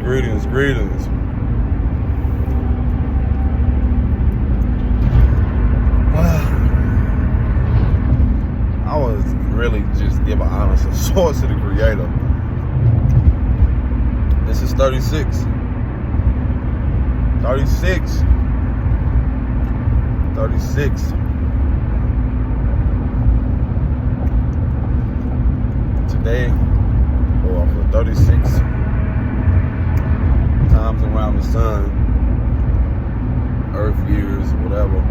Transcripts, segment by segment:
Greetings. I was really just giving honest source to the Creator. This is 36. 36. Today, or for 36 times around the sun, Earth years, whatever.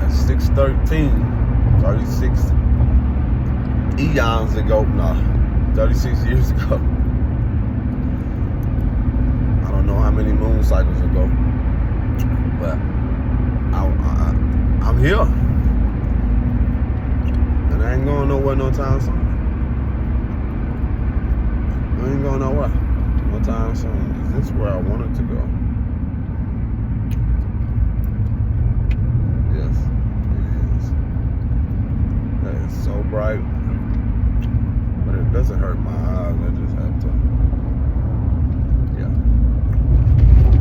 At 6:13, 36 eons ago, 36 years ago. I don't know how many moon cycles ago, but I'm here. And I ain't going nowhere no time soon. I ain't going nowhere no time soon. Is this where I wanted to go? Yes, it is. That is so bright. But it doesn't hurt my eyes. I just have to. Yeah.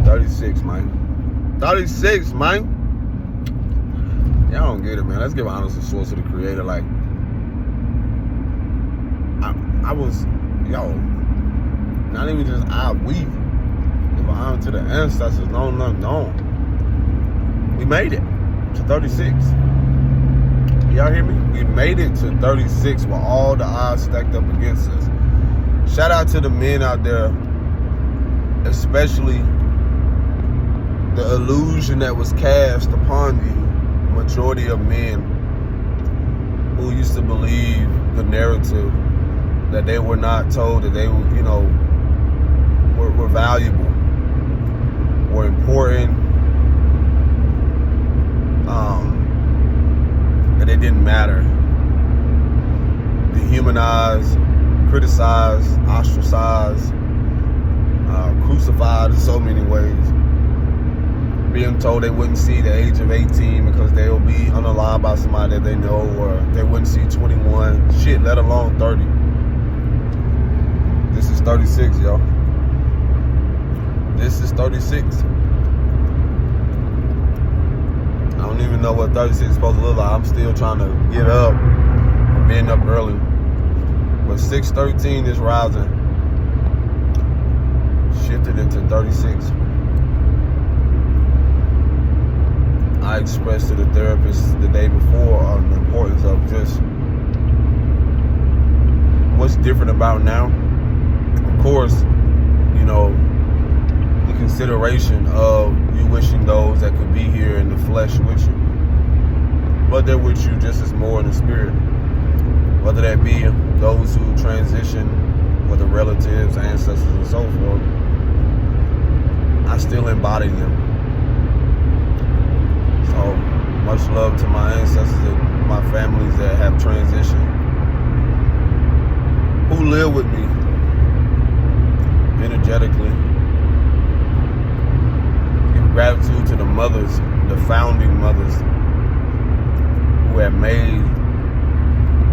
36, man. 36, man. Y'all don't get it, man. Let's give honest and source to the Creator. Like, I was, not even just we give honor to the ancestors, known. We made it to 36. Y'all hear me? We made it to 36 with all the odds stacked up against us. Shout out to the men out there, especially the illusion that was cast upon the majority of men who used to believe the narrative that they were not told that they were valuable, were important, that they didn't matter. Dehumanized, criticized, ostracized, crucified in so many ways. Being told they wouldn't see the age of 18 because they'll be unalive by somebody that they know, or they wouldn't see 21, shit, let alone 30. This is 36, y'all. This is 36. I don't even know what 36 is supposed to look like. I'm still trying to get up from being up early. But 6:13 is rising. Shifted into 36. I expressed to the therapist the day before the importance of just what's different about now. Of course, the consideration of you wishing those that could be here in the flesh with you, but they're with you just as more in the spirit. Whether that be those who transition, whether relatives, ancestors, and so forth, I still embody them. So much love to my ancestors and my families that have transitioned, who live with me energetically. Give gratitude to the mothers, the founding mothers, who have made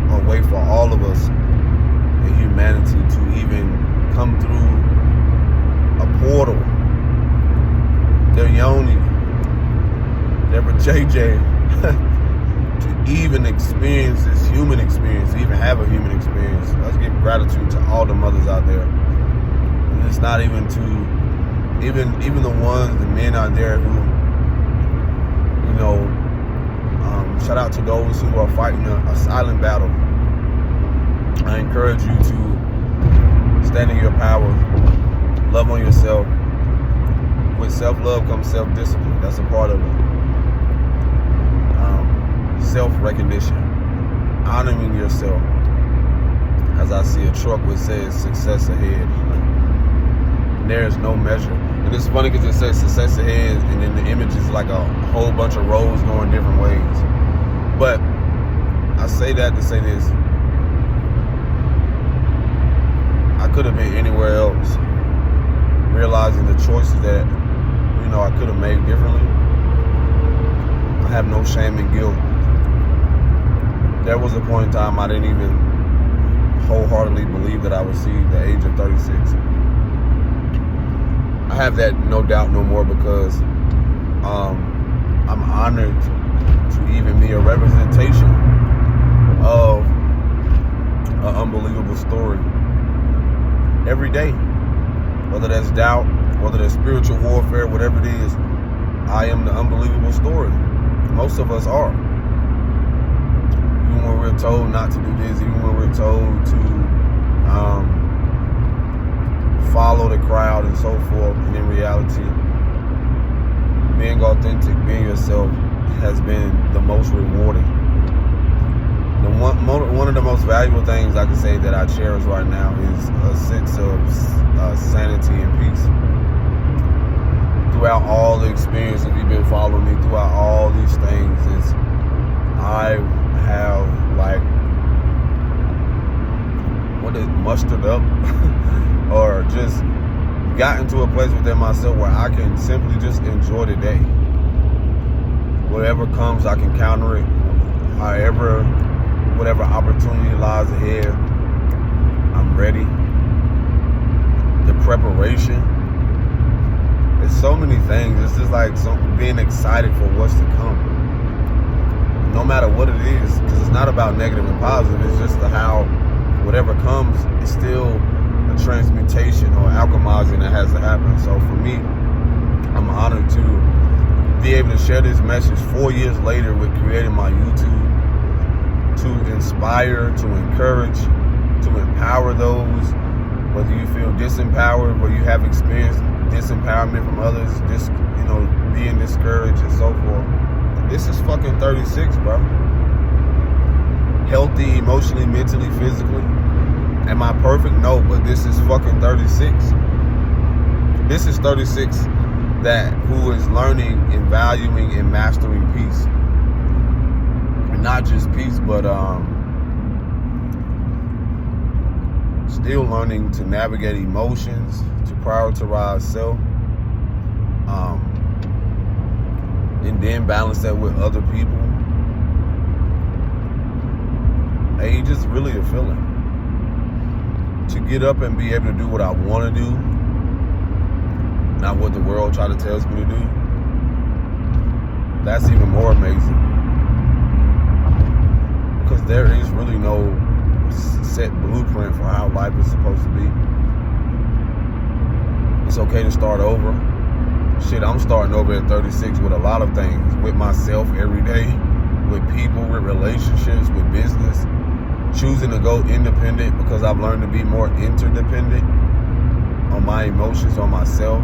a way for all of us in humanity to even come through a portal. Their yoni, their JJ, to even experience this human experience, to even have a human experience. Let's give gratitude to all the mothers out there. And it's not even to even the ones, the men out there who, shout out to those who are fighting a silent battle. I encourage you to stand in your power, love on yourself. With self-love comes self-discipline. That's a part of it. Self-recognition, honoring yourself. As I see a truck which says success ahead. There is no measure. And it's funny because it says success ahead, and then the image is like a whole bunch of roads going different ways. But I say that to say this. I could have been anywhere else, realizing the choices that, I could have made differently. I have no shame and guilt. There was a point in time I didn't even wholeheartedly believe that I will see the age of 36. I have that no doubt no more because I'm honored to even be a representation of an unbelievable story every day. Whether that's doubt, whether that's spiritual warfare, whatever it is, I am the unbelievable story. Most of us are. Even when we're told not to do this, even when we're told to follow the crowd and so forth, and in reality, being authentic, being yourself has been the most rewarding. One of the most valuable things I can say that I cherish right now is a sense of sanity and peace. Throughout all the experiences you've been following me, throughout all these things, I have mustered up or just gotten to a place within myself where I can simply just enjoy the day. Whatever comes, I can counter it. However, whatever opportunity lies ahead, I'm ready. The preparation, it's so many things. It's just like being excited for what's to come. No matter what it is, because it's not about negative and positive. It's just how whatever comes is still a transmutation or alchemizing that has to happen. So for me, I'm honored to be able to share this message 4 years later with creating my YouTube, to inspire, to encourage, to empower those, whether you feel disempowered, whether you have experienced disempowerment from others, being discouraged and so forth. This is fucking 36, bro. Healthy, emotionally, mentally, physically. Am I perfect? No, but this is fucking 36. This is 36 who is learning and valuing and mastering peace. And not just peace, but still learning to navigate emotions, to prioritize self, and then balance that with other people. Age is really a feeling. To get up and be able to do what I want to do, not what the world tries to tell me to do, that's even more amazing. Because there is really no set blueprint for how life is supposed to be. It's okay to start over. Shit, I'm starting over at 36 with a lot of things. With myself every day, with people, with relationships, with business. Choosing to go independent because I've learned to be more interdependent on my emotions, on myself.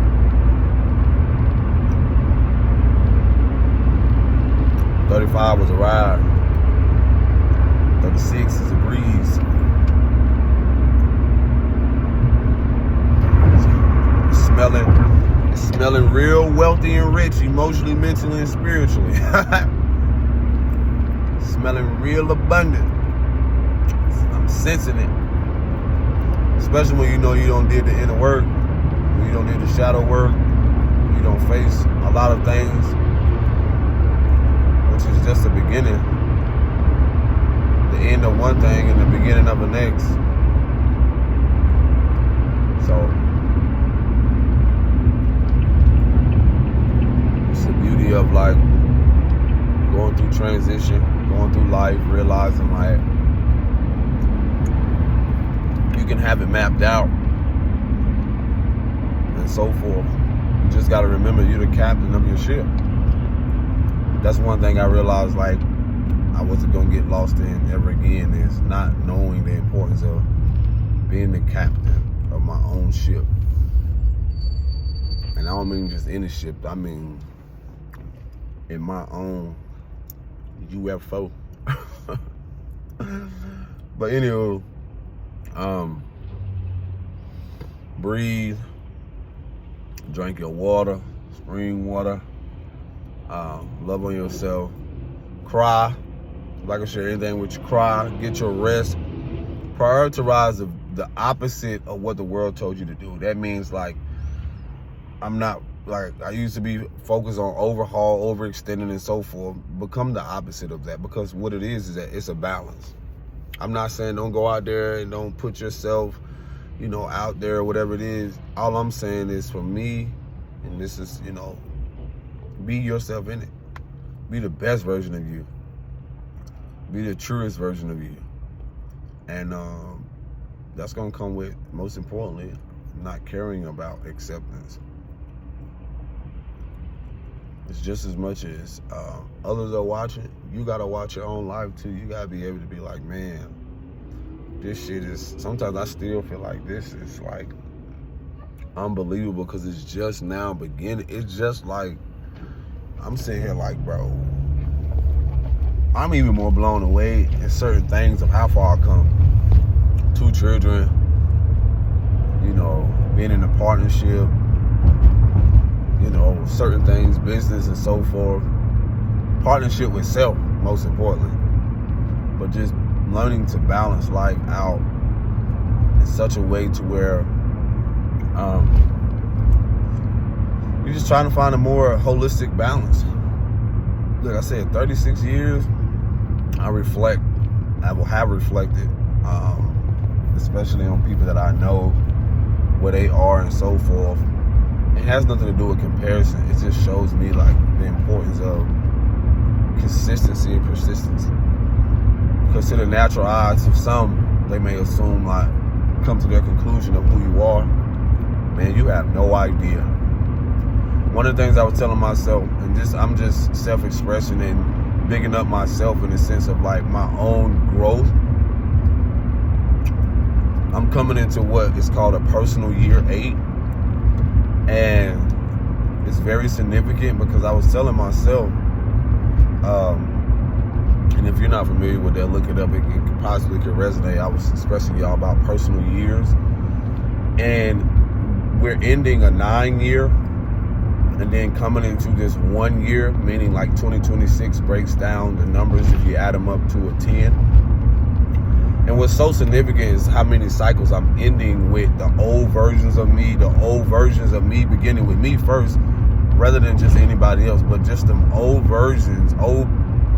$35 was a ride. 36 is a breeze. It's smelling real wealthy and rich, emotionally, mentally, and spiritually. Smelling real abundant. I'm sensing it. Especially when you know you don't did the inner work, when you don't do the shadow work, you don't face a lot of things, which is just the beginning. The end of one thing and the beginning of the next. So it's the beauty of going through transition, going through life, realizing you can have it mapped out and so forth. You just got to remember you're the captain of your ship. That's one thing I realized I wasn't going to get lost in ever again, is not knowing the importance of being the captain of my own ship. And I don't mean just any ship, I mean in my own UFO. But anywho, breathe, drink your water, spring water, love on yourself, cry. If I can share anything with you, cry, get your rest, prioritize the opposite of what the world told you to do. That means I'm not I used to be focused on overhaul, overextending and so forth. Become the opposite of that, because what it is that it's a balance. I'm not saying don't go out there and don't put yourself, out there or whatever it is. All I'm saying is for me, and this is, be yourself in it. Be the best version of you. Be the truest version of you. And that's going to come with, most importantly, not caring about acceptance. It's just as much as others are watching, you got to watch your own life too. You got to be able to be like, man, this shit is, sometimes I still feel like this is like unbelievable because it's just now beginning. It's just like, I'm sitting here like, bro, I'm even more blown away at certain things of how far I come. 2 children, being in a partnership, certain things, business and so forth. Partnership with self, most importantly. But just learning to balance life out in such a way to where you're just trying to find a more holistic balance. Like I said, 36 years, I will have reflected, especially on people that I know, where they are and so forth. It has nothing to do with comparison. It just shows me like the importance of consistency and persistence. Because to the natural eyes of some, they may assume like, come to their conclusion of who you are. Man, you have no idea. One of the things I was telling myself, and I'm just self-expression and bigging up myself in the sense of like my own growth. I'm coming into what is called a personal year 8. And it's very significant because I was telling myself, and if you're not familiar with that, look it up. It possibly could resonate. I was expressing y'all about personal years. And we're ending a 9-year and then coming into this 1 year, meaning like 2026 breaks down the numbers if you add them up to a 10. And what's so significant is how many cycles I'm ending with the old versions of me, beginning with me first, rather than just anybody else, but just them old versions, old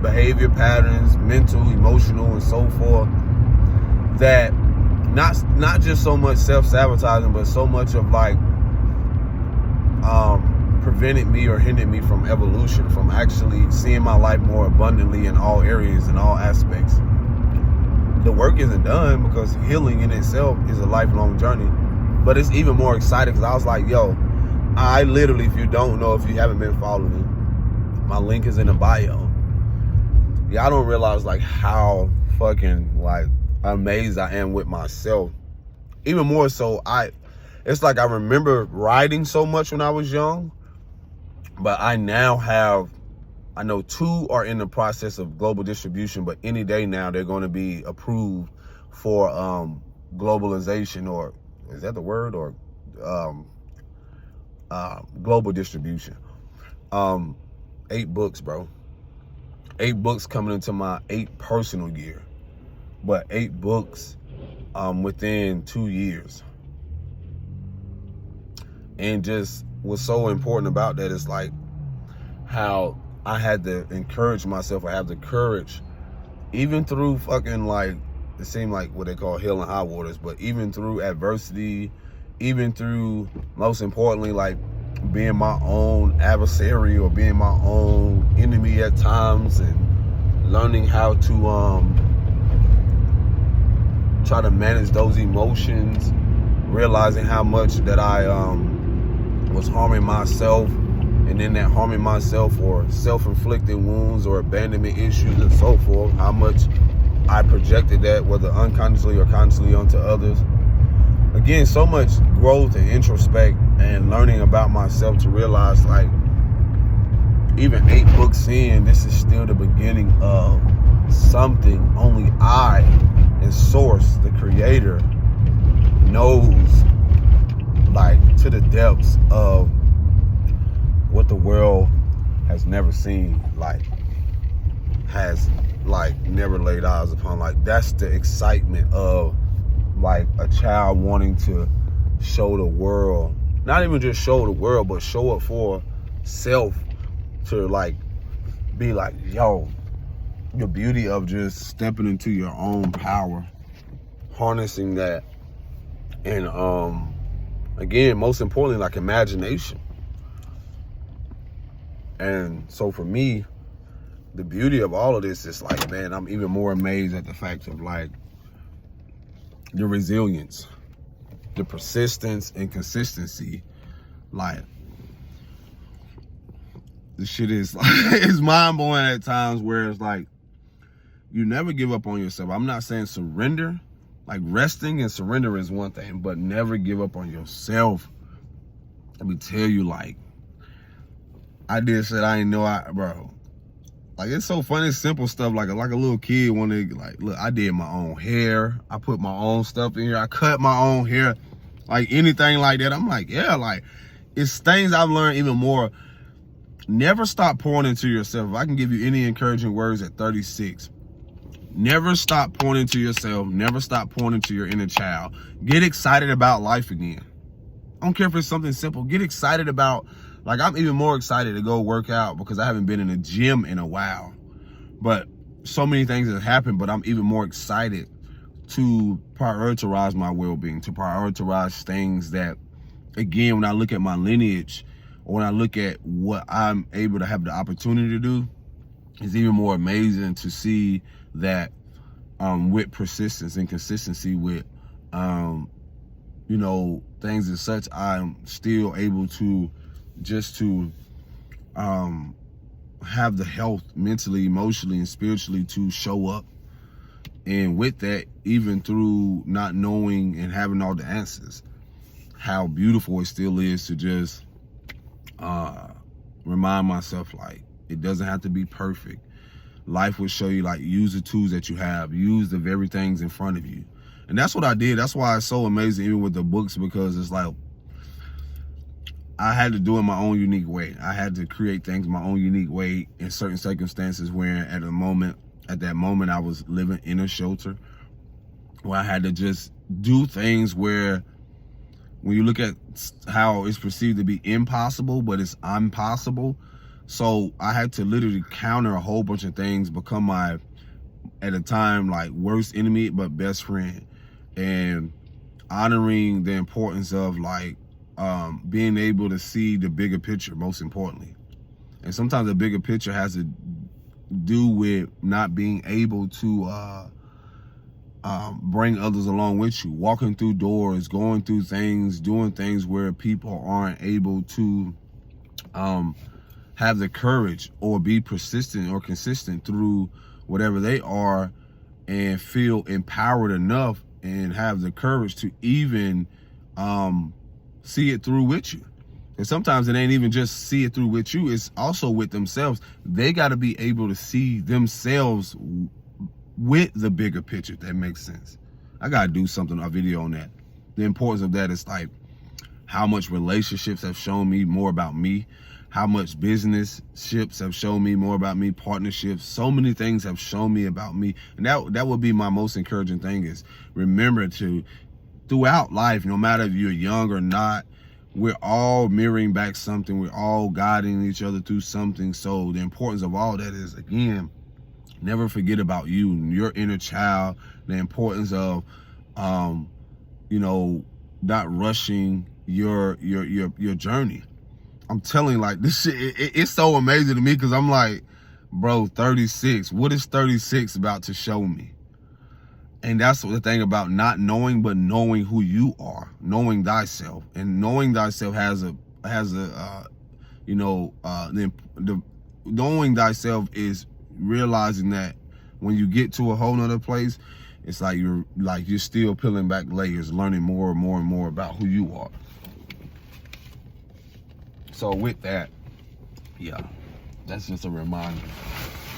behavior patterns, mental, emotional, and so forth, that not just so much self-sabotaging, but so much of like prevented me or hindered me from evolution, from actually seeing my life more abundantly in all areas, in all aspects. The work isn't done because healing in itself is a lifelong journey. But it's even more exciting because I was like, yo, I literally, if you don't know, if you haven't been following me, my link is in the bio. Y'all don't realize like how fucking like amazed I am with myself. Even more so, it's like I remember writing so much when I was young, but I know 2 are in the process of global distribution, but any day now they're going to be approved for globalization, or is that the word, or global distribution. 8 books, bro. 8 books coming into my 8th personal year, but 8 books within 2 years. And just what's so important about that is like how I had to encourage myself. I have the courage, even through fucking like, it seemed like what they call hell and high waters, but even through adversity, even through, most importantly, like being my own adversary or being my own enemy at times, and learning how to try to manage those emotions, realizing how much that I was harming myself, and in that harming myself or self-inflicted wounds or abandonment issues and so forth, how much I projected that, whether unconsciously or consciously, onto others. Again, so much growth and introspect and learning about myself to realize, like, even 8 books in, this is still the beginning of something only I and Source, the creator, knows, like, to the depths of what the world has never seen, like, has, like, never laid eyes upon. Like, that's the excitement of, like, a child wanting to show the world, not even just show the world, but show it for self, to, like, be like, yo, the beauty of just stepping into your own power, harnessing that, and again, most importantly, like imagination. And so for me, the beauty of all of this is like, man, I'm even more amazed at the fact of like the resilience, the persistence and consistency. Like, the shit is like, it's mind blowing at times where it's like, you never give up on yourself. I'm not saying surrender, like resting and surrender is one thing, but never give up on yourself. Let me tell you, like, I did shit I didn't know bro. Like, it's so funny, simple stuff. Like a little kid wanted, like, look, I did my own hair. I put my own stuff in here. I cut my own hair. Like, anything like that. I'm like, yeah, like, it's things I've learned even more. Never stop pouring into yourself. If I can give you any encouraging words at 36, never stop pouring into yourself. Never stop pouring into your inner child. Get excited about life again. I don't care if it's something simple. Get excited about, like, I'm even more excited to go work out because I haven't been in a gym in a while. But so many things have happened, but I'm even more excited to prioritize my well-being, to prioritize things that, again, when I look at my lineage, or when I look at what I'm able to have the opportunity to do, it's even more amazing to see that with persistence and consistency with, you know, things as such, I'm still able to just to have the health mentally, emotionally, and spiritually to show up. And with that, even through not knowing and having all the answers, how beautiful it still is to just remind myself, like, it doesn't have to be perfect. Life will show you, like, use the tools that you have, use the very things in front of you. And that's what I did. That's why it's so amazing, even with the books, because it's like, I had to do it my own unique way. I had to create things my own unique way in certain circumstances where at that moment I was living in a shelter, where I had to just do things where, when you look at how it's perceived to be impossible, but it's impossible. So I had to literally counter a whole bunch of things, become my, at a time, like, worst enemy, but best friend. And honoring the importance of, like, being able to see the bigger picture, most importantly. And sometimes the bigger picture has to do with not being able to bring others along with you, walking through doors, going through things, doing things where people aren't able to have the courage or be persistent or consistent through whatever they are, and feel empowered enough and have the courage to even see it through with you. And sometimes it ain't even just see it through with you, it's also with themselves. They got to be able to see themselves with the bigger picture, if that makes sense. I got to do something, a video on that. The importance of that is, like, how much relationships have shown me more about me, how much business-ships have shown me more about me, partnerships, so many things have shown me about me. And that would be my most encouraging thing, is remember to, throughout life, no matter if you're young or not, we're all mirroring back something. We're all guiding each other through something. So the importance of all that is, again, never forget about you, your inner child, the importance of, you know, not rushing your journey. I'm telling you, like, this shit, it's so amazing to me, because I'm like, bro, 36, what is 36 about to show me? And that's the thing about not knowing, but knowing who you are, knowing thyself. And knowing thyself has a you know, the knowing thyself is realizing that when you get to a whole nother place, it's like you're still peeling back layers, learning more and more and more about who you are. So with that, yeah, that's just a reminder.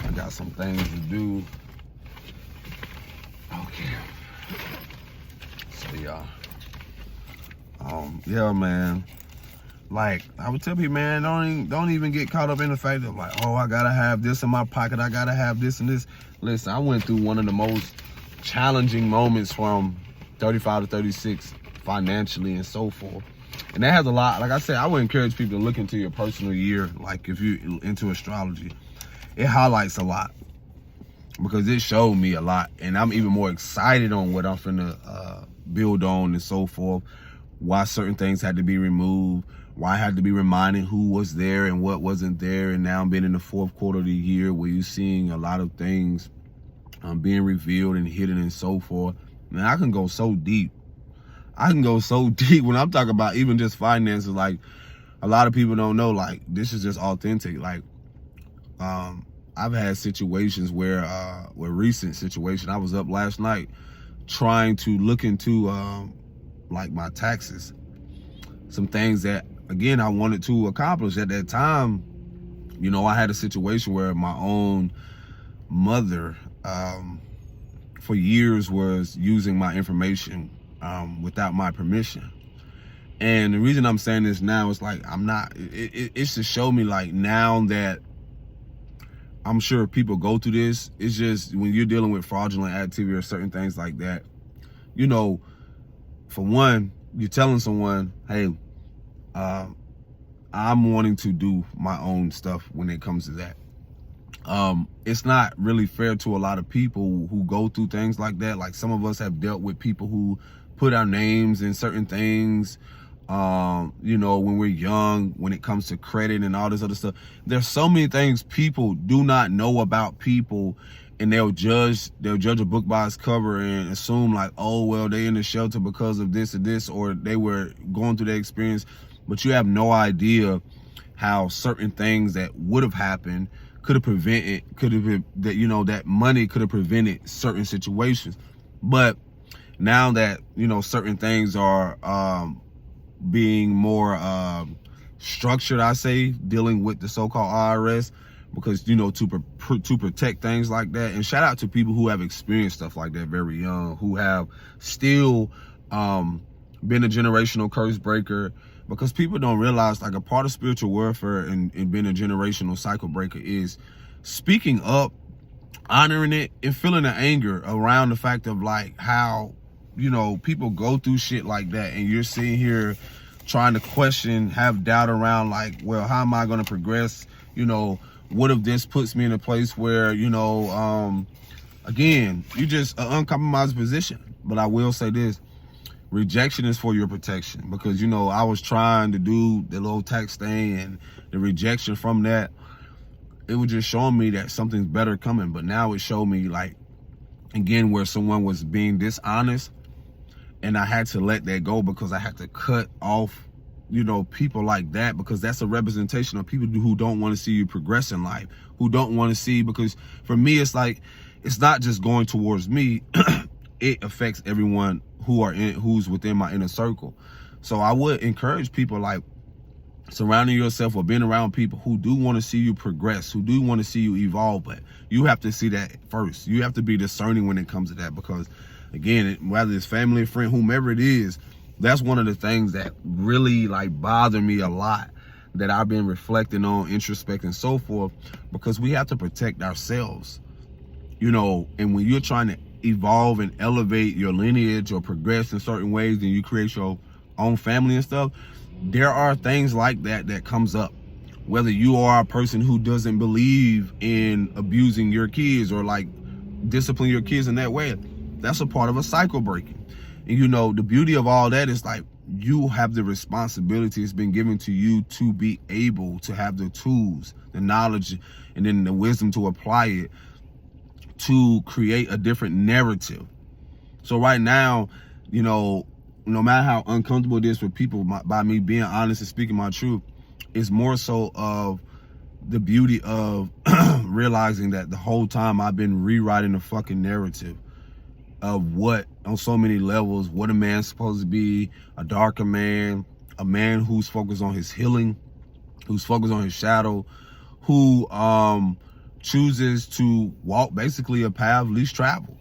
I got some things to do. Okay. So yeah, man. Like, I would tell people, man, don't even get caught up in the fact of, like, oh, I gotta have this in my pocket, I gotta have this and this. Listen, I went through one of the most challenging moments from 35 to 36 financially and so forth. And that has a lot, like I said, I would encourage people to look into your personal year. Like, if you're into astrology, it highlights a lot. because it showed me a lot, and I'm even more excited on what I'm finna build on and so forth. Why certain things had to be removed, why I had to be reminded who was there and what wasn't there. And now I'm being in the fourth quarter of the year where you're seeing a lot of things being revealed and hidden and so forth. Man, I can go so deep. I can go so deep when I'm talking about even just finances. Like, a lot of people don't know, like, this is just authentic. Like, I've had situations where recent situation, I was up last night trying to look into like my taxes, some things that, again, I wanted to accomplish at that time. You know, I had a situation where my own mother for years was using my information without my permission. And the reason I'm saying this now is like, it's to show me, like, now that I'm sure people go through this, it's just when you're dealing with fraudulent activity or certain things like that, you know, for one, you're telling someone, hey, I'm wanting to do my own stuff when it comes to that. It's not really fair to a lot of people who go through things like that. Like, some of us have dealt with people who put our names in certain things, you know, when we're young, when it comes to credit and all this other stuff. There's so many things people do not know about people, and they'll judge a book by its cover and assume, like, oh, well, they in the shelter because of this or this, or they were going through that experience. But you have no idea how certain things that would have happened could have prevented, that, you know, that money could have prevented certain situations. But now that, you know, certain things are being more structured, I say, dealing with the so-called IRS, because, you know, to protect things like that. And shout out to people who have experienced stuff like that very young, who have still been a generational curse breaker, because people don't realize, like, a part of spiritual warfare and being a generational cycle breaker is speaking up, honoring it, and feeling the anger around the fact of, like, how, you know, people go through shit like that, and you're sitting here trying to question, have doubt around, like, well, how am I going to progress? You know, what if this puts me in a place where, you know, again, you just an uncompromised position. But I will say this: rejection is for your protection, because, you know, I was trying to do the little tax thing, and the rejection from that, it was just showing me that something's better coming. But now it showed me, like, again, where someone was being dishonest, and I had to let that go, because I had to cut off, you know, people like that, because that's a representation of people who don't want to see you progress in life, who don't want to see, because for me, it's like, it's not just going towards me, it affects everyone who's within my inner circle. So I would encourage people, like, surrounding yourself or being around people who do want to see you progress, who do want to see you evolve. But you have to see that first. You have to be discerning when it comes to that, because, again, whether it's family, friend, whomever it is, that's one of the things that really, like, bother me a lot, that I've been reflecting on, introspecting, and so forth, because we have to protect ourselves, you know. And when you're trying to evolve and elevate your lineage or progress in certain ways, and you create your own family and stuff, there are things like that comes up. Whether you are a person who doesn't believe in abusing your kids or, like, discipline your kids in that way, that's a part of a cycle breaking. And, you know, the beauty of all that is, like, you have the responsibility. It's been given to you to be able to have the tools, the knowledge, and then the wisdom to apply it to create a different narrative. So right now, you know, no matter how uncomfortable it is for people by me being honest and speaking my truth, it's more so of the beauty of realizing that the whole time I've been rewriting the fucking narrative of what, on so many levels, what a man's supposed to be: a darker man, a man who's focused on his healing, who's focused on his shadow, who chooses to walk basically a path least traveled.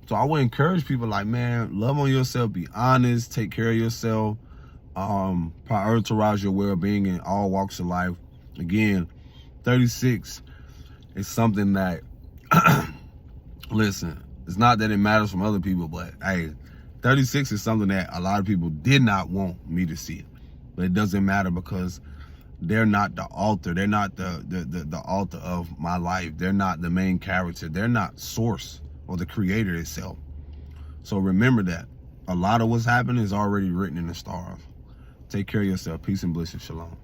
So I would encourage people, like, man, love on yourself, be honest, take care of yourself, prioritize your well-being in all walks of life. Again, 36 is something that, listen, it's not that it matters from other people, but hey, 36 is something that a lot of people did not want me to see. But it doesn't matter, because They're not the author. They're not the author of my life. They're not the main character. They're not source or the creator itself. So remember that. A lot of what's happening is already written in the stars. Take care of yourself. Peace and bliss and shalom.